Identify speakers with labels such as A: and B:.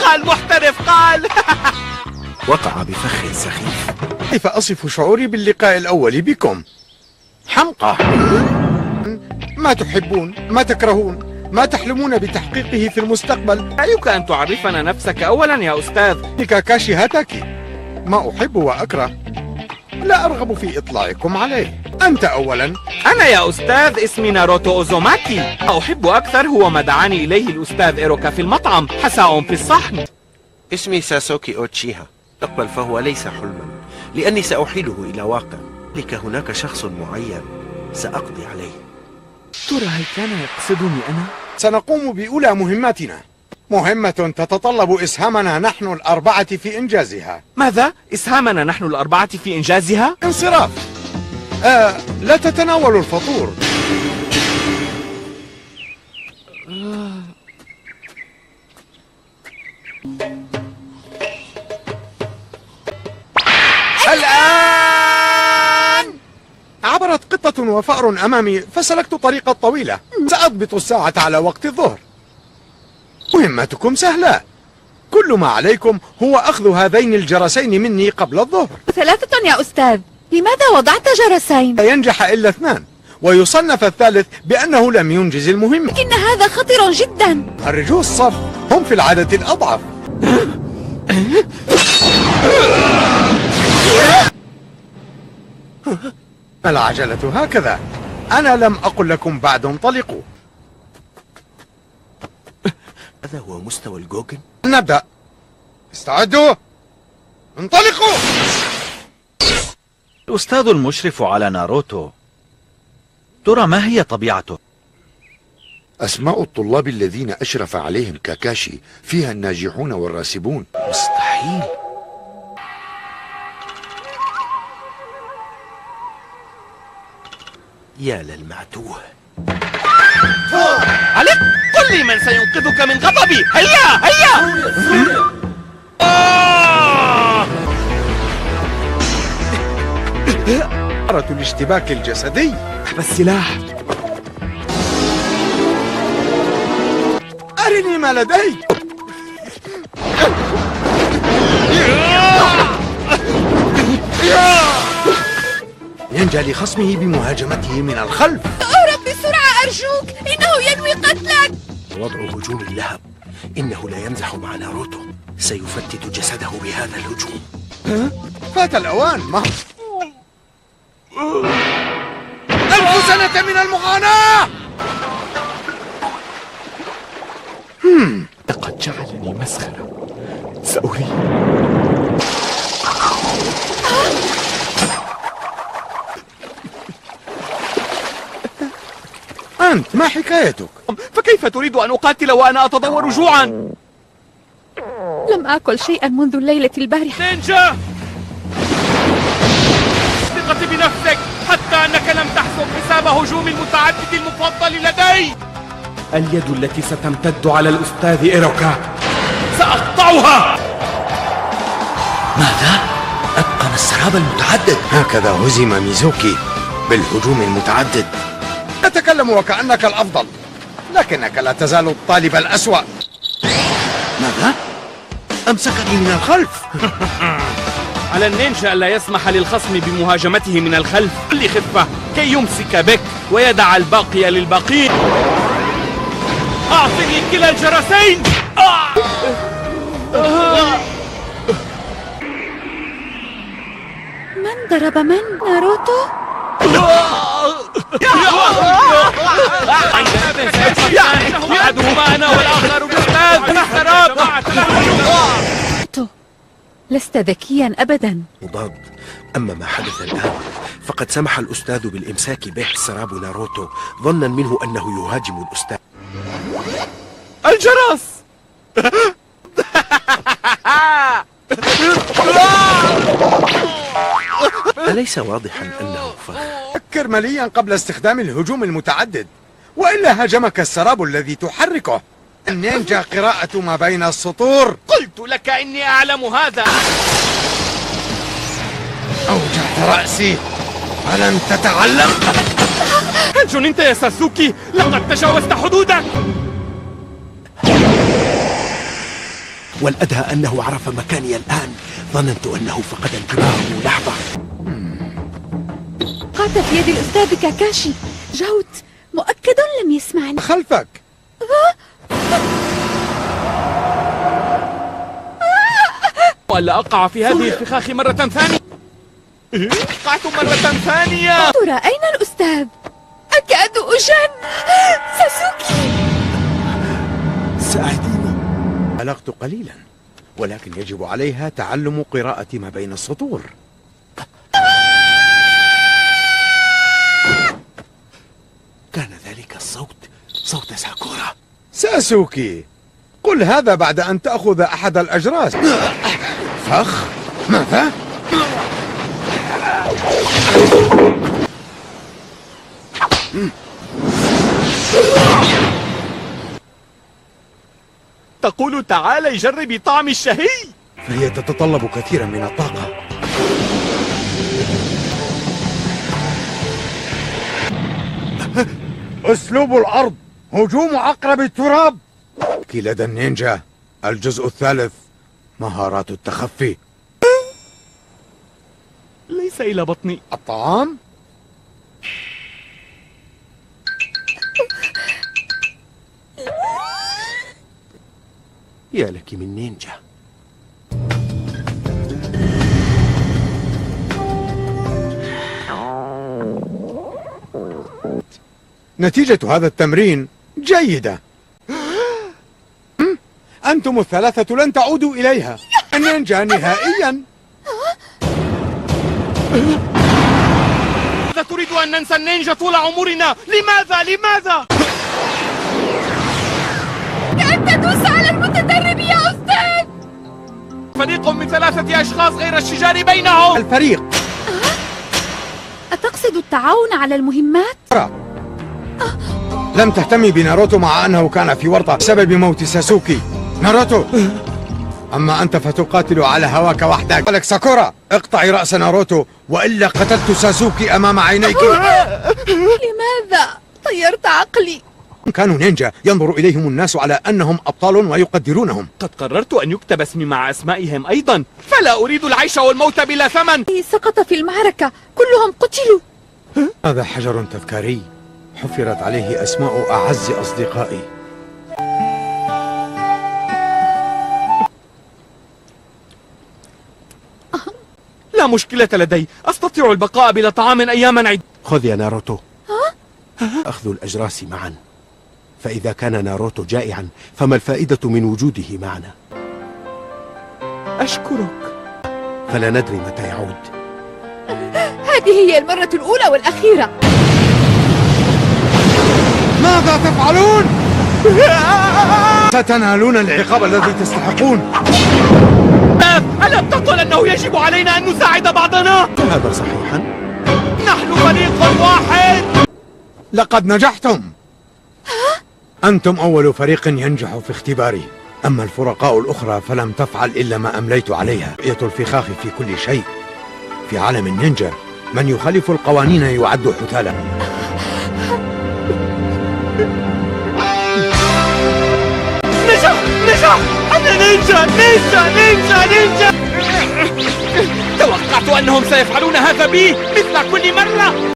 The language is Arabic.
A: قال محترف قال.
B: وقع بفخ سخيف.
C: كيف أصف شعوري باللقاء الأول بكم؟ حمقى. ما تحبون، ما تكرهون، ما تحلمون بتحقيقه في المستقبل.
A: رأيك أن تعرفنا نفسك أولا يا أستاذ؟
C: كاكاشي هاتاكي. ما أحب وأكره لا أرغب في إطلاعكم عليه. أنت أولا.
A: أنا يا أستاذ اسمي ناروتو أوزوماكي. ما أحب أكثر هو ما دعاني إليه الأستاذ إيروكا في المطعم، حساء في الصحن.
B: اسمي ساسوكي أوتشيها. اقبل فهو ليس حلما، لأني سأحيله إلى واقع. لك هناك شخص معين سأقضي عليه.
A: ترى هل كان يقصدني أنا؟
C: سنقوم بأولى مهماتنا، مهمة تتطلب إسهامنا نحن الأربعة في إنجازها.
A: ماذا؟ إسهامنا نحن الأربعة في إنجازها؟
C: انصراف. لا تتناولوا الفطور. الآن عبرت قطة وفأر أمامي فسلكت طريقة طويلة. سأضبط الساعة على وقت الظهر. مهمتكم سهلة، كل ما عليكم هو أخذ هذين الجرسين مني قبل الظهر.
D: 3 يا أستاذ، لماذا وضعت جرسين؟
C: لا ينجح إلا 2، ويصنف الثالث بأنه لم ينجز المهمة.
D: لكن هذا خطر جدا.
C: الرجوع الصف هم في العادة الأضعف. العجلة هكذا. أنا لم أقل لكم بعد انطلقوا.
B: هذا هو مستوى الجوجن.
C: نبدأ. استعدوا، انطلقوا.
E: الأستاذ المشرف على ناروتو، ترى ما هي طبيعته؟
F: أسماء الطلاب الذين أشرف عليهم كاكاشي فيها الناجحون والراسبون.
B: مستحيل. يا للمعتوه.
A: عليك، قل لي من سينقذك من غضبي. هيا هيا.
C: مرة الاشتباك الجسدي.
A: السلاح.
C: أرني ما لديك. ينجى لخصمه بمهاجمته من الخلف.
D: اهرب بسرعة أرجوك، إنه ينوي قتلك.
B: وضع هجوم اللهب. إنه لا يمزح مع ناروتو. سيفتت جسده بهذا الهجوم.
C: فات الأوان. ما 1000 سنة من المعاناة.
A: لقد جعلني مسخرة. سأريد.
C: أنت ما حكايتك؟
A: فكيف تريد أن أقاتل وأنا أتضور جوعا؟
D: لم آكل شيئا منذ الليلة البارحة.
A: نينجا! ثقتي بنفسك حتى أنك لم تحسب حساب هجوم المتعدد المفضل لدي. اليد التي ستمتد على الأستاذ إيروكا سأقطعها.
B: ماذا؟ أتقن السراب المتعدد.
C: هكذا هزم ميزوكي بالهجوم المتعدد. تتكلم وكأنك الأفضل، لكنك لا تزال الطالب الأسوأ. ماذا؟ أمسكني من الخلف.
A: على النينجا ألا يسمح للخصم بمهاجمته من الخلف بكل خفة كي يمسك بك ويدع الباقي للباقين. أعطني كلا الجرسين.
D: من ضرب من؟ ناروتو؟
A: أحدهما أنا والآخر الأستاذ.
D: لست ذكيا أبدا.
B: مضاد. أما ما حدث الآن فقد سمح الأستاذ بالإمساك به سراب ناروتو ظنا منه أنه يهاجم الأستاذ.
A: الجرس.
B: أليس واضحا أنه فخ؟
C: فكر مليا قبل استخدام الهجوم المتعدد، وإلا هاجمك السراب الذي تحركه. النينجا قراءة ما بين السطور.
A: قلت لك إني أعلم هذا.
C: أوجعت رأسي، ألم تتعلم؟
A: هل جننت يا ساسوكي؟ لقد تجاوزت حدودك.
B: والأدهى أنه عرف مكاني الآن. ظننت أنه فقد انتباهه لحظة.
D: قاعدة في يد الأستاذ كاكاشي. جوت مؤكد لم يسمعني.
C: خلفك.
A: ولا أقع في هذه الفخاخ مرة ثانية. وقعت مرة ثانية.
D: ترى أين الأستاذ؟ أكاد أجن. ساسوكي.
B: ساعديني.
C: بلغت قليلا، ولكن يجب عليها تعلم قراءة ما بين السطور.
B: كان ذلك الصوت صوت ساكورا.
C: ساسوكي، قل هذا بعد أن تأخذ أحد الأجراس. فخ؟ ماذا؟
A: تقول تعالي جربي طعم الشهي.
C: فهي تتطلب كثيرا من الطاقة. أسلوب الأرض، هجوم عقرب التراب. لدى النينجا الجزء الثالث، مهارات التخفي.
A: ليس إلى بطني.
C: الطعام؟
B: يا لك من نينجا.
C: نتيجة هذا التمرين جيدة. أنتم الثلاثة لن تعودوا إليها. النينجا نهائيا.
A: ماذا تريد أن ننسى النينجا طول عمرنا؟ لماذا؟
D: أنت تدوس على المتدرب يا أستاذ.
A: فريق من 3 أشخاص غير الشجار بينهم.
C: الفريق.
D: أتقصد التعاون على المهمات؟
C: لم تهتمي بناروتو مع أنه كان في ورطة بسبب موت ساسوكي. ناروتو، أما أنت فتقاتل على هواك وحدك. لك ساكورا، اقطعي رأس ناروتو وإلا قتلت ساسوكي أمام عينيك.
D: لماذا؟ طيرت عقلي.
C: كانوا نينجا ينظر إليهم الناس على أنهم أبطال ويقدرونهم.
A: قد قررت أن يكتب اسمي مع أسمائهم أيضا، فلا أريد العيش والموت بلا ثمن.
D: سقط في المعركة، كلهم قتلوا.
C: هذا حجر تذكاري حفرت عليه أسماء أعز أصدقائي.
A: لا مشكلة لدي، أستطيع البقاء بلا طعام أياما عدة.
B: خذ يا ناروتو. أخذ الأجراس معا، فإذا كان ناروتو جائعا فما الفائدة من وجوده معنا؟
A: أشكرك.
B: فلا ندري متى يعود.
D: هذه هي المرة الأولى والأخيرة.
C: ماذا تفعلون؟ ستنالون العقاب الذي تستحقون.
A: ألم تقل أنه يجب علينا أن نساعد بعضنا؟
B: هذا صحيحا؟
A: نحن فريق واحد.
C: لقد نجحتم. أنتم أول فريق ينجح في اختباري. أما الفرقاء الأخرى فلم تفعل إلا ما أمليت عليها. رؤية الفخاخ في كل شيء. في عالم النينجا من يخالف القوانين يعد حثالا.
A: نجح! أنا نينجا! توقعت أنهم سيفعلون هذا بي مثل كل مرة.